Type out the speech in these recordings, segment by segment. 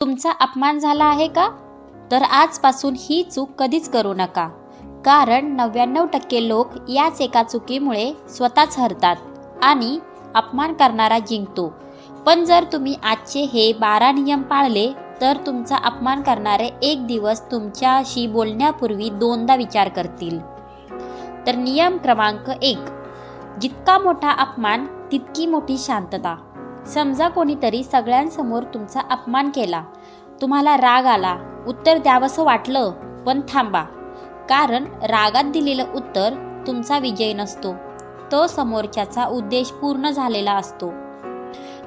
तुमचा अपमान झाला आहे का? तर आजपासून ही चूक कधीच करू नका, कारण 99% लोक याच एका चुकीमुळे स्वतःच हरतात आणि अपमान करणारा जिंकतो. पण जर तुम्ही आजचे हे 12 नियम पाळले तर तुमचा अपमान करणारे एक दिवस तुमच्याशी बोलण्यापूर्वी दोनदा विचार करतील. तर नियम क्रमांक 1, जितका मोठा अपमान तितकी मोठी शांतता. समजा कोणीतरी सगळ्यांसमोर तुमचा अपमान केला, तुम्हाला राग आला, उत्तर द्यावंसं वाटलं, पण थांबा, कारण रागात दिलेलं उत्तर तुमचा विजय नसतो, तो समोरच्याचा उद्देश पूर्ण झालेला असतो.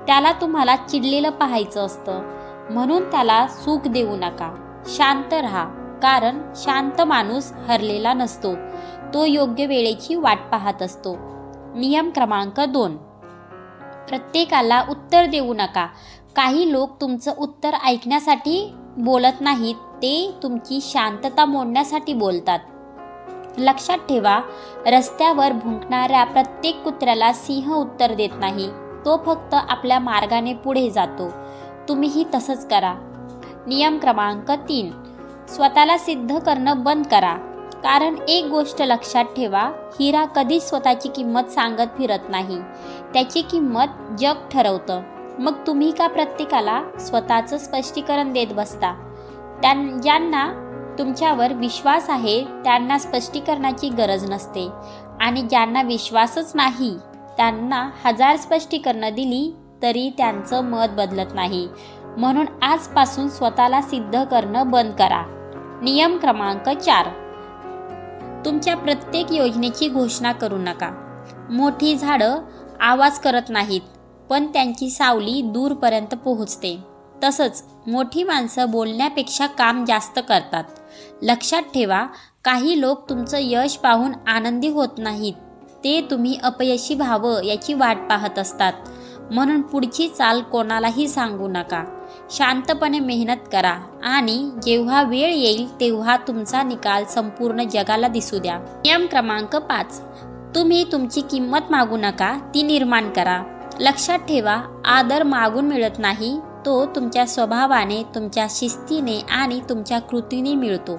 त्याला तुम्हाला चिडलेलं पाहायचं असतं, म्हणून त्याला सुख देऊ नका. शांत राहा, कारण शांत माणूस हरलेला नसतो, तो योग्य वेळेची वाट पाहत असतो. नियम क्रमांक 2, प्रत्येकाला उत्तर देऊ नका. काही लोक तुमचं उत्तर ऐकण्यासाठी बोलत नाहीत, ते तुमची शांतता मोडण्यासाठी बोलतात. लक्षात ठेवा, रस्त्यावर भुंकणाऱ्या प्रत्येक कुत्र्याला सिंह उत्तर देत नाही, तो फक्त आपल्या मार्गाने पुढे जातो. तुम्हीही तसंच करा. नियम क्रमांक 3, स्वतःला सिद्ध करणं बंद करा. कारण एक गोष्ट लक्षात ठेवा, हिरा कधीच स्वतःची किंमत सांगत फिरत नाही, त्याची किंमत जग ठरवतं. मग तुम्ही का प्रत्येकाला स्वतःचं स्पष्टीकरण देत बसता? ज्यांना तुमच्यावर विश्वास आहे त्यांना स्पष्टीकरणाची गरज नसते, आणि ज्यांना विश्वासच नाही त्यांना 1000 स्पष्टीकरणं दिली तरी त्यांचं मत बदलत नाही. म्हणून आजपासून स्वतःला सिद्ध करणं बंद करा. नियम क्रमांक 4, तुमच्या प्रत्येक योजनेची घोषणा करू नका. मोठी झाडं आवाज करत नाहीत, पण त्यांची सावली दूरपर्यंत पोहोचते. तसंच मोठी माणसं बोलण्यापेक्षा काम जास्त करतात. लक्षात ठेवा, काही लोक तुमचं यश पाहून आनंदी होत नाहीत, ते तुम्ही अपयशी व्हावं याची वाट पाहत असतात. म्हणून पुढची चाल कोणालाही सांगू नका. शांतपणे मेहनत करा आणि जेव्हा वेळ येईल तेव्हा तुमचा निकाल संपूर्ण जगाला दिसू द्या. नियम क्रमांक 5, तुम्ही तुमची किंमत मागू नका, ती निर्माण करा. लक्षात ठेवा, आदर मागून मिळत नाही, तो तुमच्या स्वभावाने, तुमच्या शिस्तीने आणि तुमच्या कृतीने मिळतो.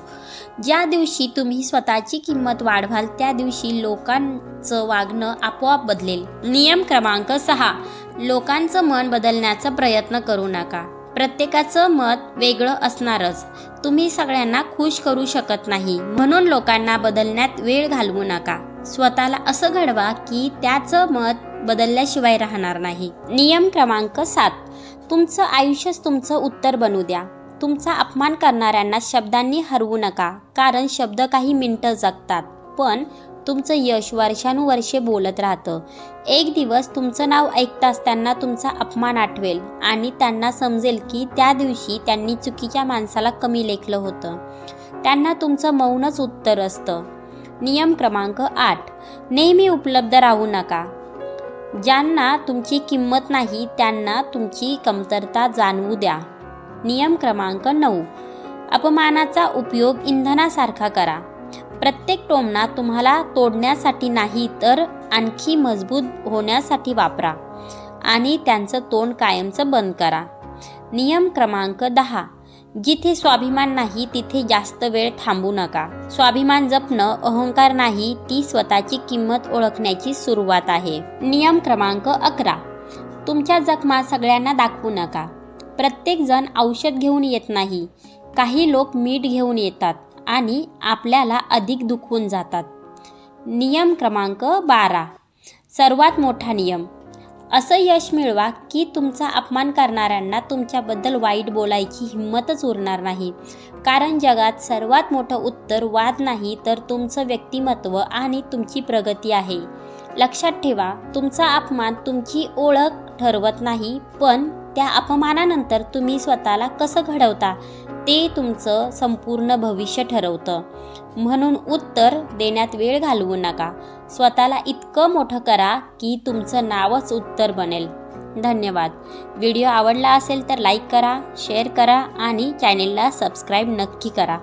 ज्या दिवशी तुम्ही स्वतःची किंमत वाढवाल त्या दिवशी लोकांचं वागणं आपोआप बदलेल. नियम क्रमांक 6, लोकांचं मन बदलण्याचा प्रयत्न करू नका. प्रत्येकाचं मत वेगळं असणारच, तुम्ही सगळ्यांना खुश करू शकत नाही, म्हणून लोकांना बदलण्यात वेळ घालवू नका. स्वतःला असं घडवा की त्याचं मत बदलल्याशिवाय राहणार नाही. नियम क्रमांक 7, तुमचं आयुष्यच तुमचं उत्तर बनू द्या. तुमचा अपमान करणाऱ्यांना शब्दांनी हरवू नका, कारण शब्द काही मिनिटं जगतात, पण तुमचं यश वर्षानुवर्षे बोलत राहतं. एक दिवस तुमचं नाव ऐकताच त्यांना तुमचा अपमान आठवेल आणि त्यांना समजेल की त्या दिवशी त्यांनी चुकीच्या माणसाला कमी लेखलं होतं. त्यांना तुमचं मौनच उत्तर असतं. नियम क्रमांक 8, नेहमी उपलब्ध राहू नका. ज्यांना तुमची किंमत नाही त्यांना तुमची कमतरता जाणवू द्या. नियम क्रमांक 9, अपमानाचा उपयोग इंधनासारखा करा. प्रत्येक टोमणा तुम्हाला तोडण्यासाठी नाही तर आणखी मजबूत होण्यासाठी वापरा आणि त्यांचं तोंड कायमचं बंद करा. नियम क्रमांक 10, जिथे स्वाभिमान नाही तिथे जास्त वेळ थांबू नका. स्वाभिमान जपणं अहंकार नाही, ती स्वतःची किंमत ओळखण्याची सुरुवात आहे. नियम क्रमांक 11, तुमच्या जखमा सगळ्यांना दाखवू नका. प्रत्येकजण औषध घेऊन येत नाही, काही लोक मीठ घेऊन येतात आणि आपल्याला अधिक दुखवून जातात. नियम क्रमांक 12, सर्वात मोठा नियम, असं यश मिळवा की तुमचा अपमान करणाऱ्यांना तुमच्याबद्दल वाईट बोलायची हिंमतच उरणार नाही. कारण जगात सर्वात मोठं उत्तर वाद नाही तर तुमचं व्यक्तिमत्व आणि तुमची प्रगती आहे. लक्षात ठेवा, तुमचा अपमान तुमची ओळख ठरवत नाही, पण त्या अपमानानंतर तुम्ही स्वतःला कसं घडवता ते तुमचं संपूर्ण भविष्य ठरवतं. म्हणून उत्तर देण्यात वेळ घालवू नका. स्वतःला इतकं मोठं करा की तुमचं नावच उत्तर बनेल. धन्यवाद. व्हिडिओ आवडला असेल तर लाईक करा, शेअर करा आणि चॅनेलला सबस्क्राईब नक्की करा.